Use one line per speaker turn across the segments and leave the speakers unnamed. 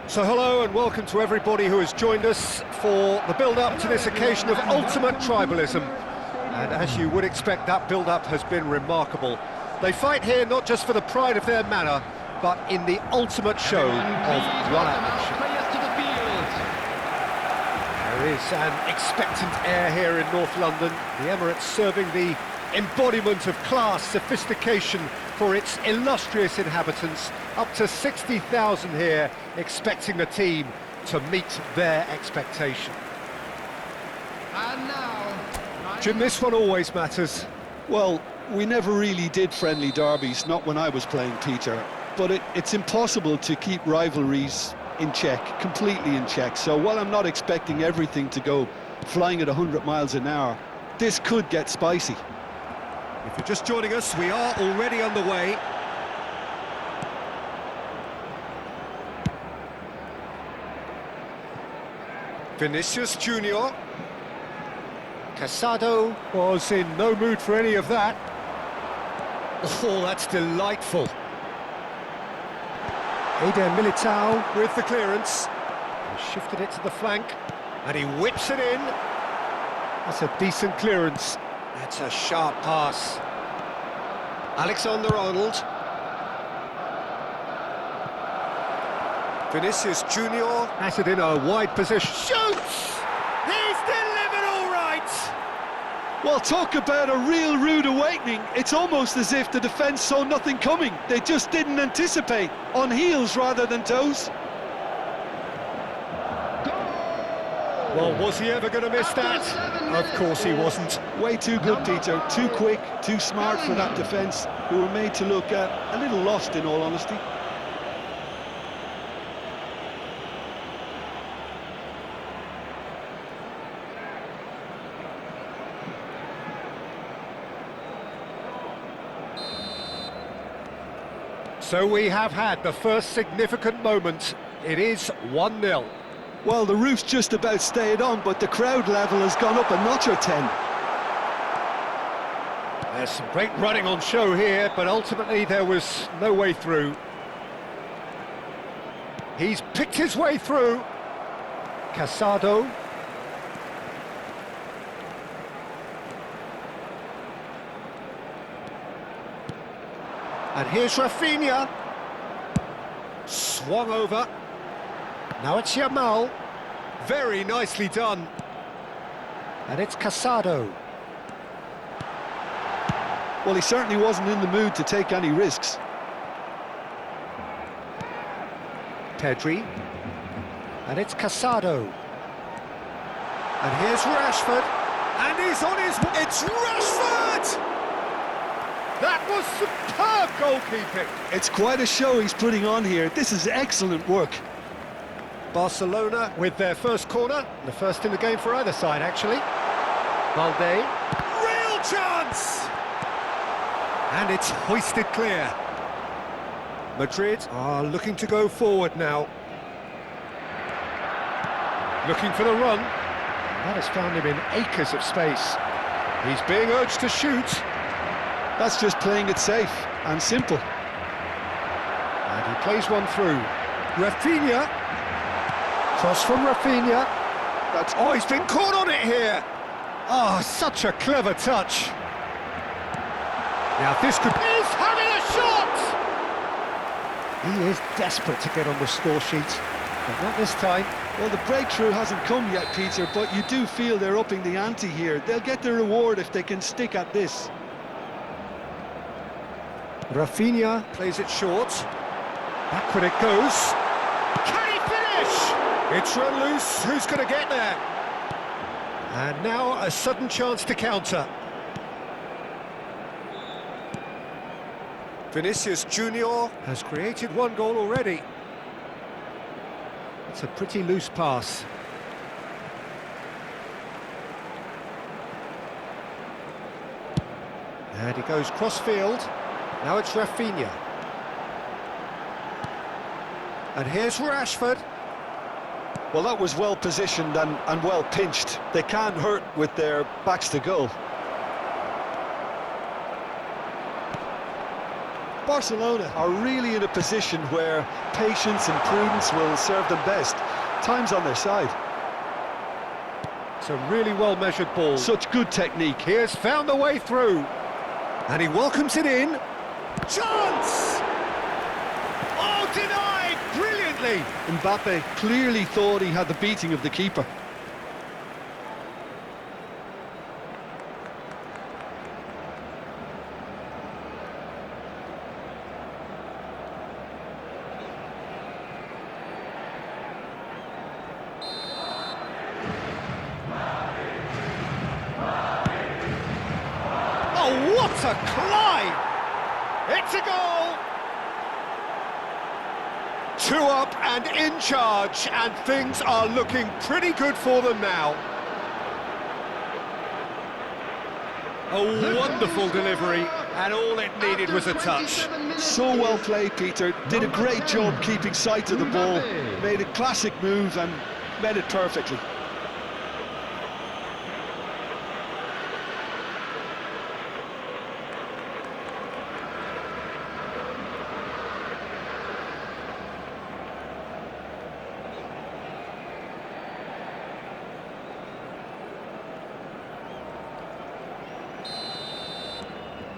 So hello and welcome to everybody who has joined us for the build-up to this occasion of ultimate tribalism. And as you would expect, that build-up has been remarkable. They fight here not just for the pride of their manor, but in the ultimate show of one-upmanship. There is an expectant air here in North London. The Emirates serving the embodiment of class, sophistication for its illustrious inhabitants. Up to 60,000 here, expecting the team to meet their expectation.
And now,
Jim, this one always matters.
Well, we never really did friendly derbies, not when I was playing, Peter. But it's impossible to keep rivalries in check, completely in check. So while I'm not expecting everything to go flying at 100 miles an hour, this could get spicy.
If you're just joining us, we are already underway. Vinicius Junior. Casado was in no mood for any of that. Oh, that's delightful. Eder Militao with the clearance. He shifted it to the flank, and he whips it in. That's a decent clearance. That's a sharp pass. Alexander-Arnold. Vinicius Junior has it in a wide position. Shoots! He's delivered all right!
Well, talk about a real rude awakening. It's almost as if the defence saw nothing coming. They just didn't anticipate. On heels rather than toes.
Well, was he ever going to miss that? Of course he wasn't.
Way too good, Peter. Too quick, too smart for that defence, who were made to look a little lost, in all honesty.
So we have had the first significant moment. It is 1-0.
Well, the roof's just about stayed on, but the crowd level has gone up a notch or 10.
There's some great running on show here, but ultimately there was no way through. He's picked his way through. Casado. And here's Rafinha. Swung over. Now it's Yamal. Very nicely done. And it's Casado.
Well, he certainly wasn't in the mood to take any risks.
Pedri. And it's Casado. And here's Rashford. And he's on his... It's Rashford! That was superb goalkeeping.
It's quite a show he's putting on here. This is excellent work.
Barcelona with their first corner. The first in the game for either side, actually. Valde. Real chance! And it's hoisted clear. Madrid are looking to go forward now. Looking for the run. That has found him in acres of space. He's being urged to shoot.
That's just playing it safe and simple.
And he plays one through. Rafinha. Cross from Rafinha. Oh, he's been caught on it here. Oh, such a clever touch. Now this could... He's having a shot! He is desperate to get on the score sheet, but not this time.
Well, the breakthrough hasn't come yet, Peter, but you do feel they're upping the ante here. They'll get their reward if they can stick at this.
Rafinha plays it short. Backward it goes. Can he finish? It's run loose. Who's going to get there? And now a sudden chance to counter. Vinicius Junior has created one goal already. It's a pretty loose pass. And he goes cross-field. Now it's Rafinha. And here's Rashford.
Well, that was well positioned and well pinched. They can't hurt with their backs to goal. Barcelona are really in a position where patience and prudence will serve them best. Time's on their side.
It's a really well-measured ball.
Such good technique.
He has found the way through. And he welcomes it in. Chance! Oh, denied brilliantly!
Mbappé clearly thought he had the beating of the keeper.
Oh, what a climb! It's a goal! 2 up and in charge, and things are looking pretty good for them now. A wonderful delivery, and all it needed was a touch.
So well played, Peter. Did a great job keeping sight of the ball. Made a classic move and met it perfectly.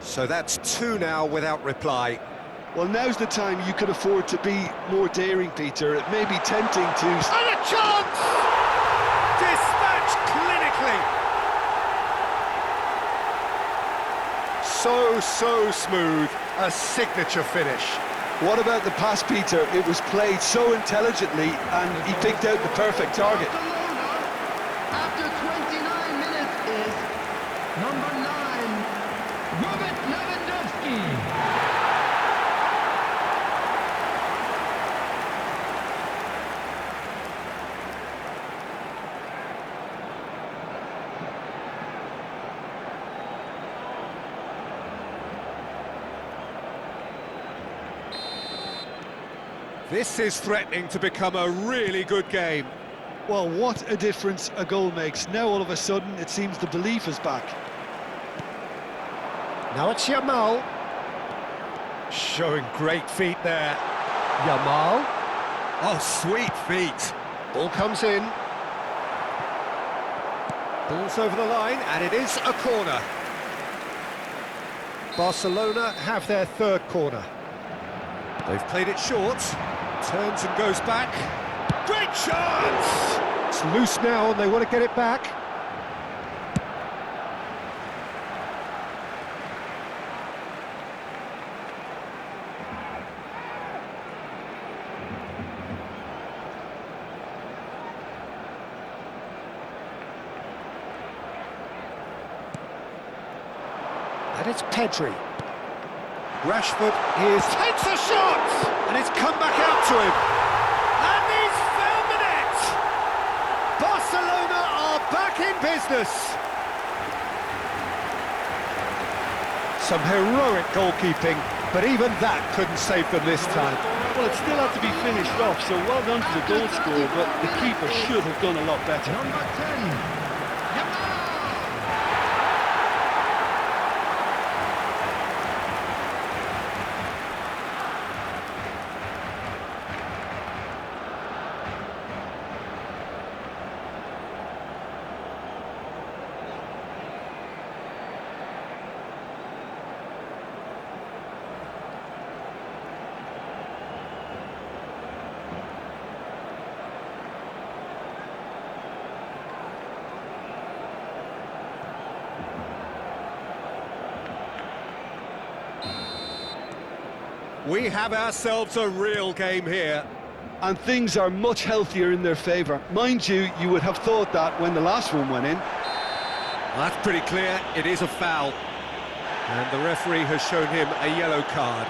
So that's 2 now without reply.
Well, now's the time you could afford to be more daring, Peter. It may be tempting to...
And a chance! Dispatched clinically. So smooth. A signature finish.
What about the pass, Peter? It was played so intelligently and he picked out the perfect target.
After 29 minutes is number 9, Robert Lewandowski.
This is threatening to become a really good game.
Well, what a difference a goal makes. Now all of a sudden it seems the belief is back.
Now it's Yamal. Showing great feet there. Yamal. Oh, sweet feet. Ball comes in. Ball's over the line, and it is a corner. Barcelona have their 3rd corner. They've played it short. Turns and goes back. Great chance! It's loose now, and they want to get it back. And it's Pedri. Rashford takes a shot! And it's come back out to him. And he's found the net! Barcelona are back in business. Some heroic goalkeeping, but even that couldn't save them this time.
Well, it still had to be finished off, so well done to the goal scorer, but the keeper should have done a lot better.
Number 10,
We have ourselves a real game here.
And things are much healthier in their favour. Mind you, you would have thought that when the last one went in.
Well, that's pretty clear. It is a foul. And the referee has shown him a yellow card.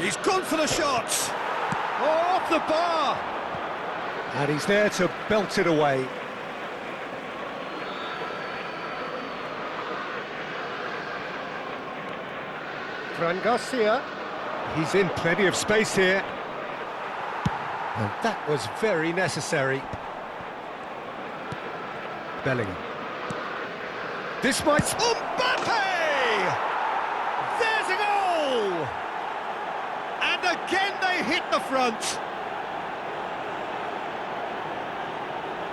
He's gone for the shot. Oh, off the bar. And he's there to belt it away. Fran Garcia. He's in plenty of space here. And that was very necessary. Bellingham. This might... Mbappé! There's a goal! And again they hit the front.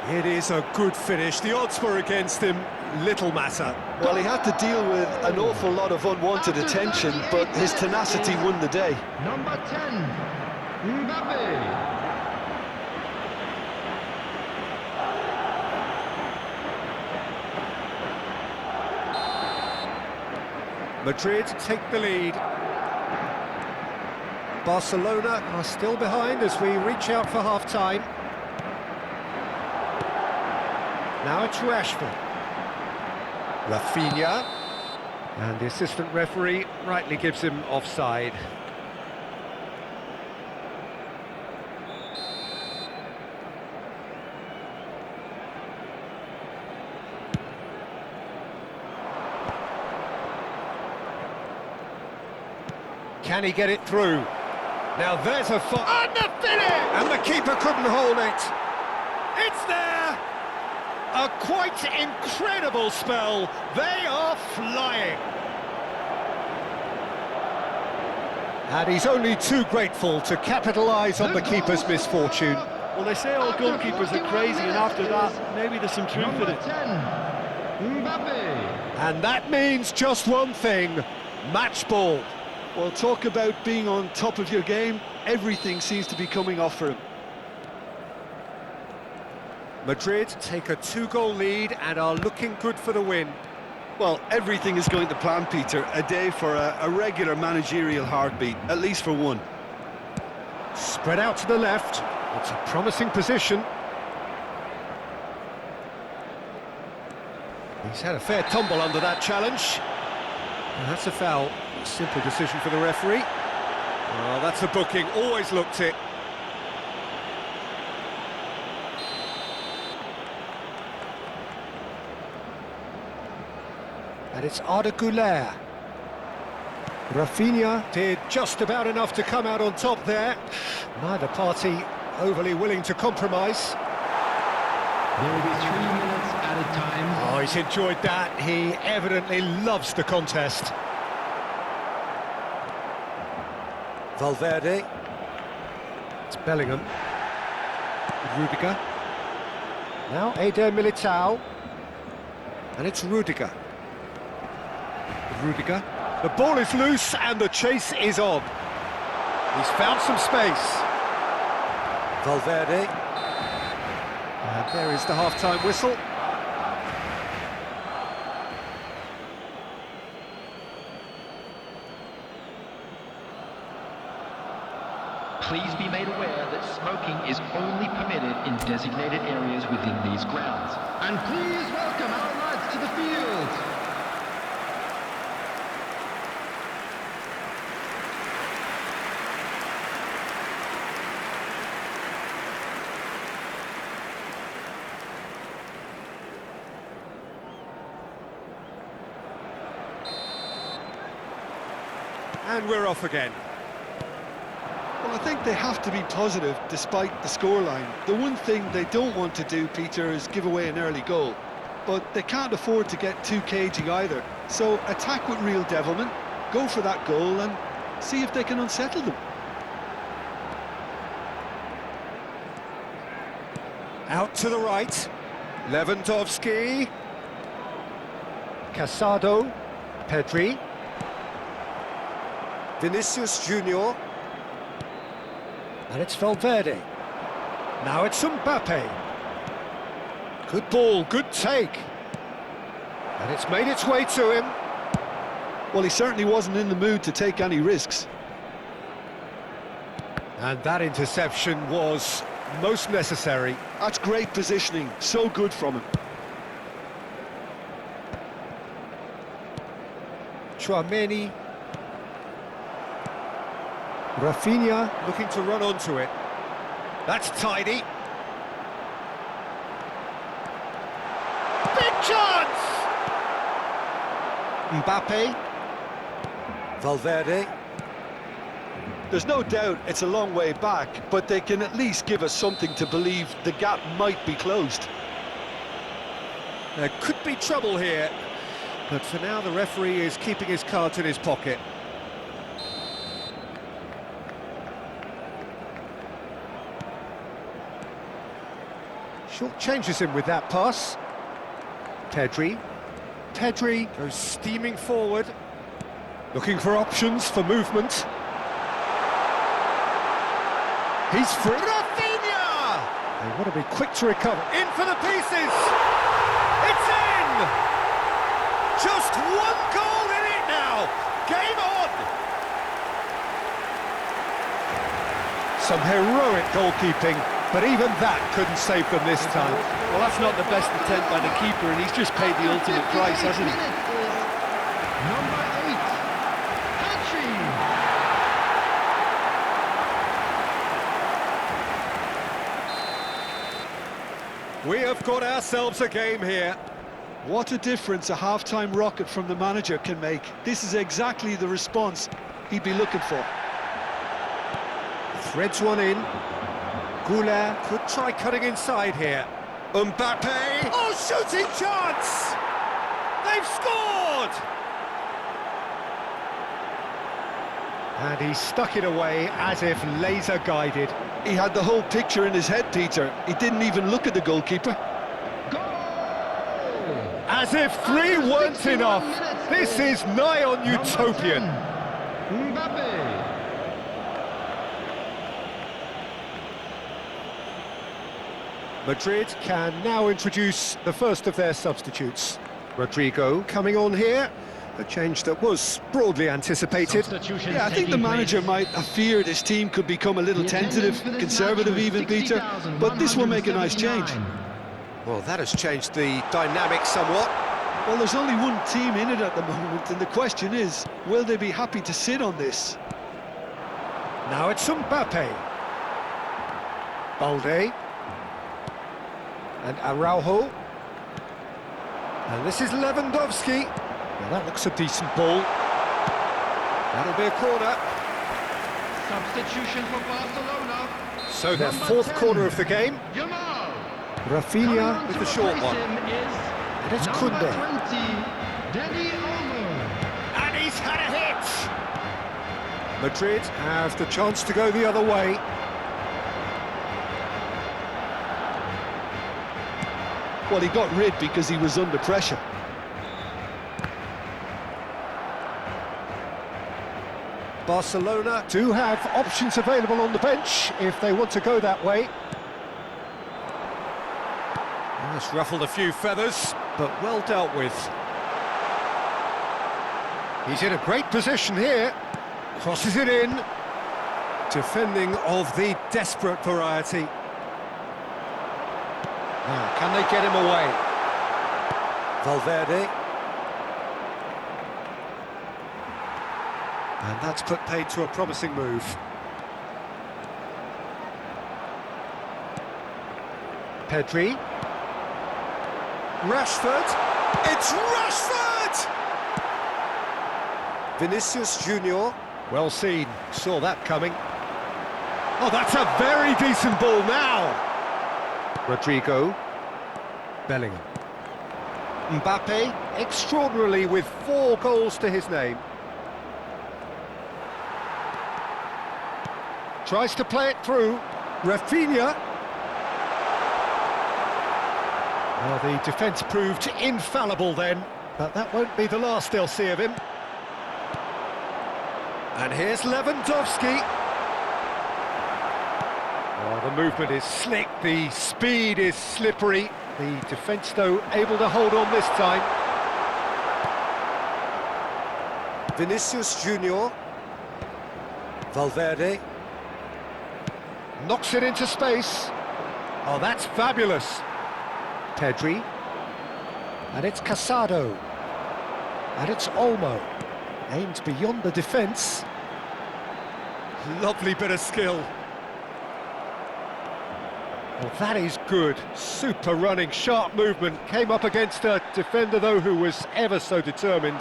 It is a good finish. The odds were against him. Little matter.
Well, he had to deal with an awful lot of unwanted attention, but his tenacity won the day.
Number 10, Mbappé.
Madrid take the lead. Barcelona are still behind as we reach out for half-time. Now it's Rashford. Rafinha. And the assistant referee rightly gives him offside. Can he get it through? Now there's a and the finish! And the keeper couldn't hold it. It's there! A quite incredible spell. They are flying. And he's only too grateful to capitalise on the keeper's misfortune.
Well, they say all goalkeepers are crazy, and after that, maybe there's some truth in it.
10, Mbappé.
And that means just one thing, match ball.
Well, talk about being on top of your game. Everything seems to be coming off for him.
Madrid take a 2-goal lead and are looking good for the win.
Well, everything is going to plan, Peter. A day for a regular managerial heartbeat, at least for one.
Spread out to the left. It's a promising position. He's had a fair tumble under that challenge. And that's a foul. A simple decision for the referee. Oh, that's a booking. Always looked it. And it's Arda Güler. Rafinha did just about enough to come out on top there. Neither party overly willing to compromise.
There will be 3 minutes at a time.
Oh, he's enjoyed that. He evidently loves the contest. Valverde. It's Bellingham. Rudiger. Now Eder Militao. And it's Rudiger. Rudiger. The ball is loose and the chase is on. He's found some space. Valverde. And there is the half-time whistle.
Please be made aware that smoking is only permitted in designated areas within these grounds.
And please welcome our lads to the field.
And we're off again.
Well, I think they have to be positive despite the scoreline. The one thing they don't want to do, Peter, is give away an early goal. But they can't afford to get too cagey either. So attack with real devilment, go for that goal and see if they can unsettle them.
Out to the right. Lewandowski. Casado. Pedri. Vinicius Junior. And it's Valverde. Now it's Mbappé. Good ball, good take. And it's made its way to him.
Well, he certainly wasn't in the mood to take any risks.
And that interception was most necessary.
That's great positioning, so good from him.
Chouameni. Rafinha looking to run onto it. That's tidy. Big chance! Mbappé. Valverde.
There's no doubt it's a long way back, but they can at least give us something to believe the gap might be closed.
There could be trouble here, but for now the referee is keeping his cards in his pocket. Short changes him with that pass. Pedri goes steaming forward, looking for options for movement. He's free. Rafinha! They want to be quick to recover. In for the pieces! It's in! Just one goal in it now! Game on! Some heroic goalkeeping, but even that couldn't save them this time.
Well, that's not the best attempt by the keeper, and he's just paid the ultimate price, hasn't he?
Number 8, Pedri.
We have got ourselves a game here.
What a difference a half-time rocket from the manager can make. This is exactly the response he'd be looking for.
Threads one in. Goulart could try cutting inside here. Mbappé! Oh, shooting chance! They've scored! And he stuck it away as if laser-guided.
He had the whole picture in his head, Peter. He didn't even look at the goalkeeper.
As if 3 weren't enough. This is nigh on utopian.
Mbappé.
Madrid can now introduce the first of their substitutes. Rodrigo coming on here, a change that was broadly anticipated.
Yeah, I think the manager might have feared his team could become a little tentative, conservative even, Peter, but this will make a nice change.
Well, that has changed the dynamic somewhat.
Well, there's only one team in it at the moment, and the question is, will they be happy to sit on this?
Now it's Mbappé. Balde. And Araujo. And this is Lewandowski. Well, that looks a decent ball. That'll be a corner.
Substitution for Barcelona.
So their fourth corner of the game.
Yamal.
Rafinha with the short one. And it's Koundé.
20, Dani Olmo.
And he's had a hit! Madrid have the chance to go the other way.
Well, he got rid because he was under pressure.
Barcelona do have options available on the bench if they want to go that way. That's ruffled a few feathers, but well dealt with. He's in a great position here. Crosses it in. Defending of the desperate variety. Now, can they get him away? Valverde. And that's put paid to a promising move. Pedri. Rashford. It's Rashford! Vinicius Junior. Well seen. Saw that coming. Oh, that's a very decent ball now. Rodrigo. Bellingham. Mbappé, extraordinarily with 4 goals to his name. Tries to play it through. Rafinha. Well, the defence proved infallible then, but that won't be the last they'll see of him. And here's Lewandowski. Oh, the movement is slick, the speed is slippery. The defence, though, able to hold on this time. Vinicius Junior. Valverde. Knocks it into space. Oh, that's fabulous. Pedri. And it's Casado. And it's Olmo. Aimed beyond the defence. Lovely bit of skill. Well, that is good. Super running, sharp movement. Came up against a defender, though, who was ever so determined.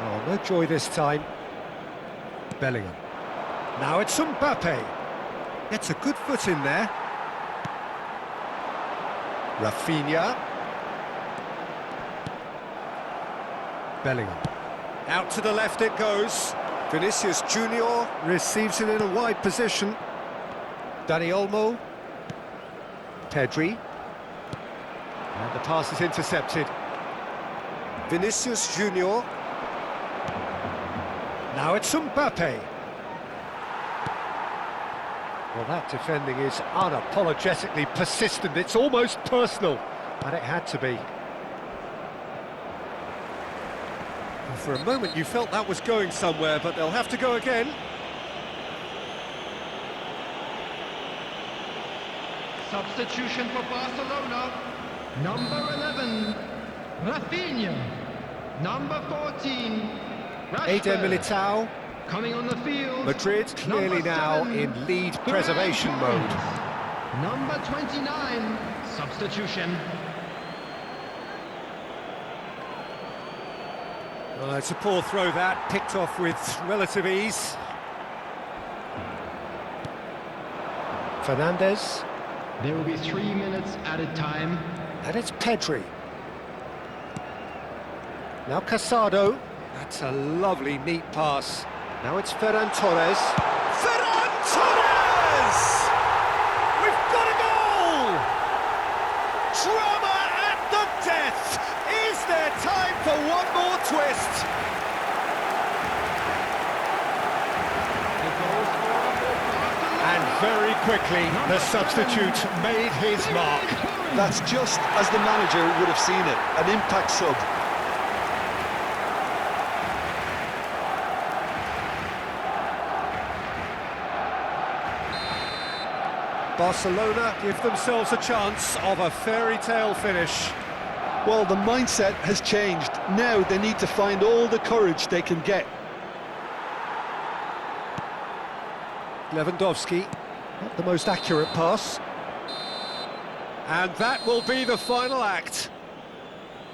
Oh, no joy this time. Bellingham. Now it's Mbappé. Gets a good foot in there. Rafinha. Bellingham. Out to the left it goes. Vinicius Junior receives it in a wide position. Dani Olmo. Pedri. And the pass is intercepted. Vinicius Junior. Now it's Mbappé. Well, that defending is unapologetically persistent. It's almost personal, and it had to be. And for a moment you felt that was going somewhere, but they'll have to go again.
Substitution for Barcelona. Number 11, Rafinha. Number 14,
Eder Militao.
coming on the field.
Madrid clearly
Number
now
7,
in lead preservation mode.
Number 29, substitution.
Well, it's a poor throw that, picked off with relative ease. Fernandez.
There will be 3 minutes added time.
And it's Pedri. Now Casado. That's a lovely, neat pass. Now it's Ferran Torres. Ferran Torres! We've got a goal! Drama at the death! Is there time for one more twist? And very quickly, the substitute made his mark.
That's just as the manager would have seen it, an impact sub.
Barcelona give themselves a chance of a fairy tale finish.
Well, the mindset has changed. Now they need to find all the courage they can get.
Lewandowski, not the most accurate pass. And that will be the final act.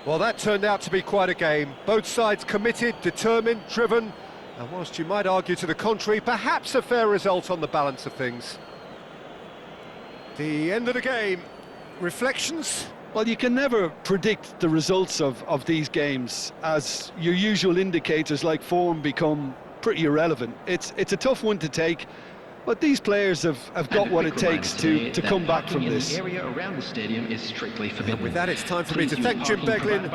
Well, that turned out to be quite a game. Both sides committed, determined, driven, and whilst you might argue to the contrary, perhaps a fair result on the balance of things. The end of the game. Reflections?
Well, you can never predict the results of these games, as your usual indicators like form become pretty irrelevant. It's a tough one to take, but these players have got what it takes to come back from this.
The area around the stadium is strictly forbidden.
With that, it's time for me to thank Jim Beglin.